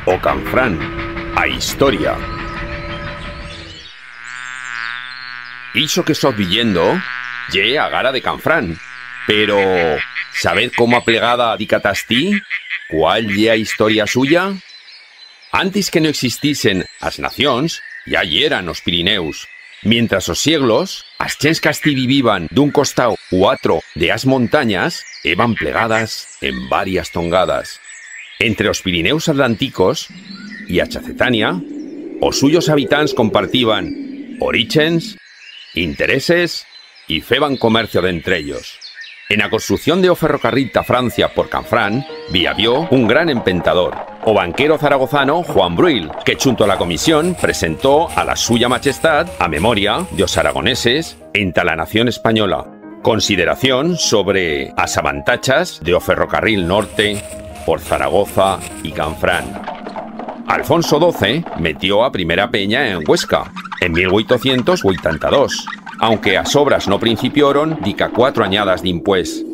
o Canfrán, a historia. Iso que sos villendo, ye a gara de Canfrán. Pero, ¿sabed cómo aplegada dicatastí? ¿Cuál ye a historia suya? Antes que no existisen as nacións, ya yeran os Pirineus. Mientras os siglos, as chents qu'astí viviban d'un costau u atro de as montañas, eban plegadas en varias tongadas. Entre os Pirineus atlánticos y a Chacetania, os suyos habitants compartiban oríchens, intereses y feban comercio d'entre ellos. En la construcción de o ferrocarril ta Francia por Canfrán, viavió un gran empentador, o banquero zaragozano Juan Bruil, que junto a la comisión presentó a la suya majestad a memoria de os aragoneses enta la nación española, consideración sobre as avantachas de o ferrocarril norte por Zaragoza y Canfrán. Alfonso XII metió a primera peña en Huesca, en 1882, aunque as obras no principioron dica 4 añadas d'impués.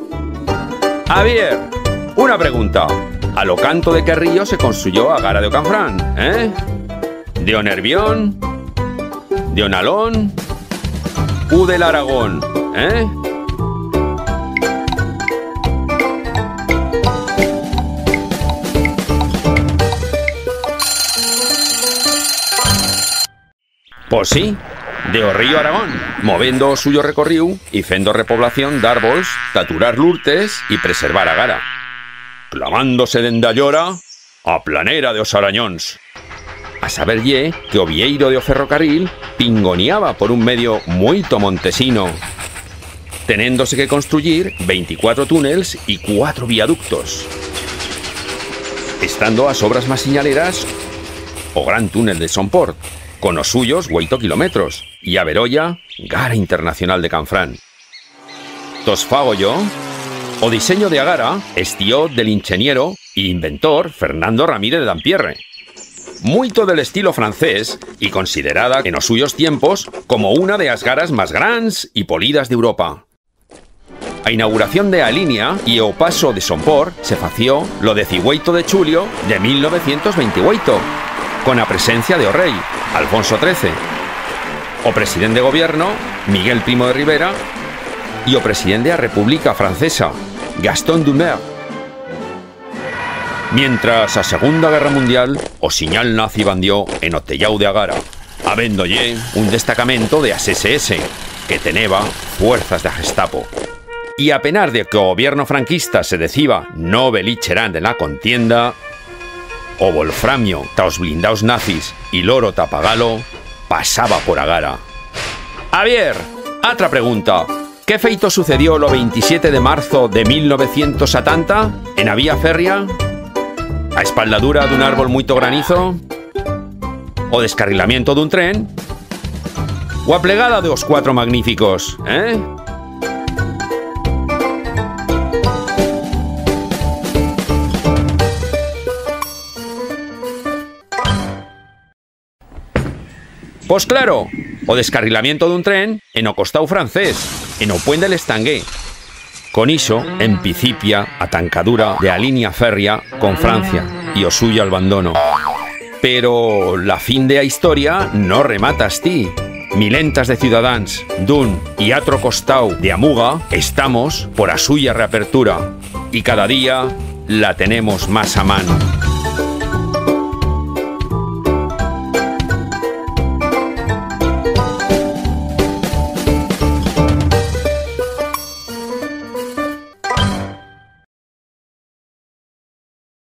A ver, una pregunta. ¿A lo canto de qué río se construyó a gara de Canfrán, ¿De o Nervión? ¿De o Nalón? ¿U del Aragón, Pues sí, de o río Aragón, movendo o suyo recorriu y fendo repoblación d'árbols, taturar lurtes y preservar a gara. Clamándose dende allora a planera de os arañóns. A saber ye que o vieiro de o ferrocarril pingoneaba por un medio muito montesino, tenéndose que construir 24 túnels y 4 viaductos. Estando as obras más señaleras o gran túnel de Somport, con os suyos 8 kilómetros, y a Verolla, gara internacional de Canfrán. Tos fago yo, o diseño de agara estió del ingeniero e inventor Fernando Ramírez de Dampierre, muito del estilo francés y considerada en os suyos tiempos como una de as garas más grans y polidas de Europa. A inauguración de a línea y o paso de Somport se fació lo 18 de julio de 1928, con a presencia de o rei, Alfonso XIII, o presidente de gobierno, Miguel Primo de Rivera, y o presidente de la República Francesa, Gaston Doumer. Mientras a Segunda Guerra Mundial, o señal nazi bandió en o tellau de agara, habendolle un destacamento de as SS, que teneba fuerzas de Gestapo. Y a penar de que o gobierno franquista se deciba no belicherán de la contienda, o wolframio taos blindaos nazis y loro tapagalo pasaba por agara. A ver, otra pregunta. ¿Qué feito sucedió lo 27 de marzo de 1970 en a vía férrea? ¿A espaldadura d'un árbol muito granizo? ¿O descarrilamiento d'un tren? ¿O a plegada de os 4 magníficos, Pues claro, o descarrilamiento d'un tren en o costau francés, en o puent del Estangué. Con iso, en principia, a tancadura de a línea férrea con Francia y o suyo abandono. Pero la fin de a historia no remata astí. Milentas de ciudadans d'un y atro costau de Amuga estamos por a suya reapertura y cada día la tenemos más a mano.